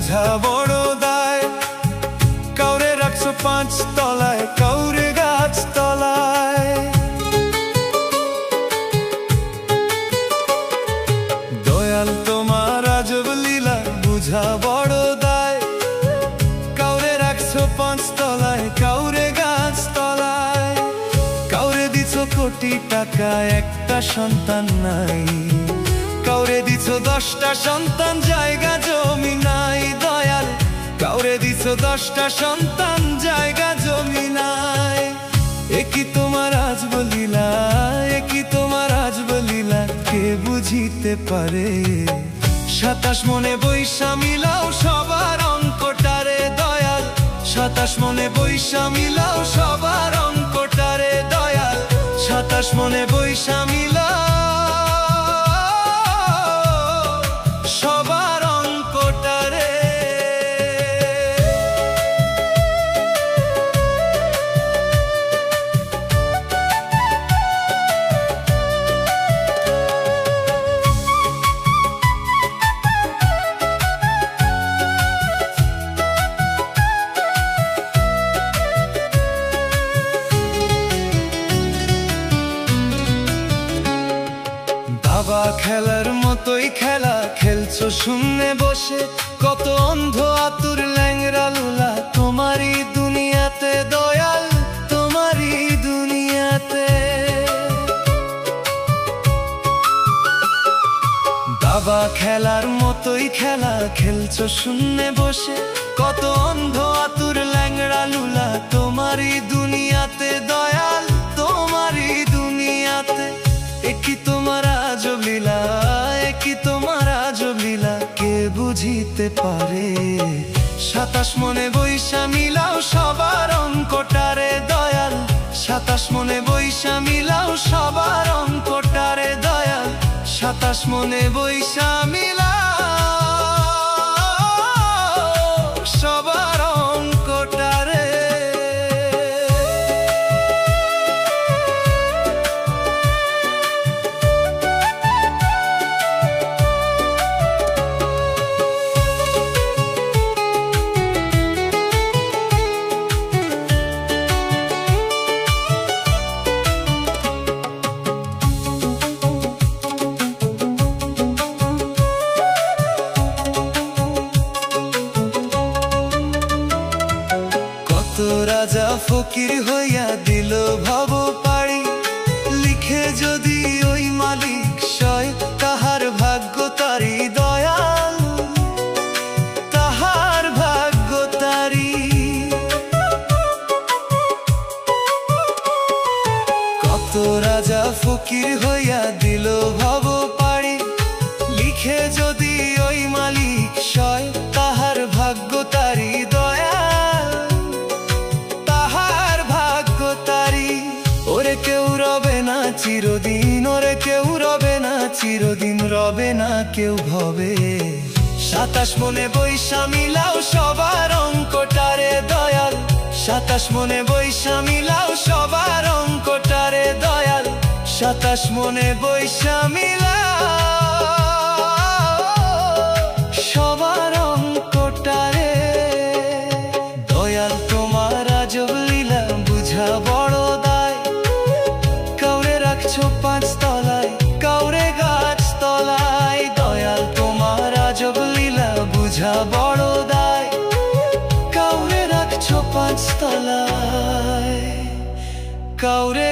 বুঝা বড় দায়। কাউরে রাখছো 5 তলায়, কাউরে গাছ তলায়। দয়াল তোমার আজব লীলা বুঝা বড় দায়। কাউরে রাখছো 5 তলায়, কাউরে গাছ তলায়। কাউরে দিছো কোটি টাকা, একটা সন্তান নাই। কাউরে দিছো 10টা সন্তান, জায়গা জমি নাই। দয়াল কাউরে দিছো 10টা সন্তান, জায়গা জমি নাই। একই তোমার আজব লীলা, একই তোমার আজব লীলা, কে বুঝিতে পারে? 27 মনে বৈশা মিলাও সবার অঙ্কটারে দয়াল। 27 মনে বৈশা মিলাও সবার অঙ্কটারে দয়াল। 27 মনে বৈশা মিলাও সবার অঙ্কটারে। দাবা খেলার মতোই খেলা খেলছো শূন্যে বসে। কত অন্ধ আতুর ল্যাংরা লুলা তোমারই দুনিয়াতে দয়াল, তোমারই দুনিয়াতে। দাবা খেলার মতোই খেলা খেলছো শূন্যে বসে। কত অন্ধ আতুর ল্যাংরা লুলা তোমারই দুনিয়াতে দয়াল, তোমারই দুনিয়াতে। একই তোমার আজব লীলা, একই তোমার আজব লীলা, কে বুঝিতে পারে? 27 মনে বৈশা মিলাও সবার অঙ্কটারে দয়াল। 27 মনে বৈশা মিলাও সবার অঙ্কটারে দয়াল। 27 মনে বৈশা মিলাও সবার অঙ্কটারে। রাজা ফকির হইয়া দিল ভব পাড়ি। লিখে যদি ওই মালিক সয়, তাহার ভাগ্য তারি দয়াল, তাহার ভাগ্য তারি। কত রাজা ফকির হইয়া দিল ভব পাড়ি। লিখে যদি ওই মালিক সয়, তাহার ভাগ্য তারি দয়াল, তাহার ভাগ্য তারি। ওরে কেউ রবে না চিরদিন, ওরে কেউ রবে না চিরদিন, রবে না কেউ ভবে। 27 মনে বৈশা মিলাও সবার অঙ্কটারে দয়াল। 27 মনে বৈশা মিলাও সবার অঙ্কটারে দয়াল। 27 মনে বৈশা মিলাও সবার অঙ্কটারে দয়াল। তোমার আজব লীলা বুঝা বড় দায়। কাউরে রাখছো 5 তলায়, কাউরে গাছ তলায়। দয়াল তোমার আজব লীলা বুঝা বড় দায়। কাউরে রাখছো 5 তলায়, কাউরে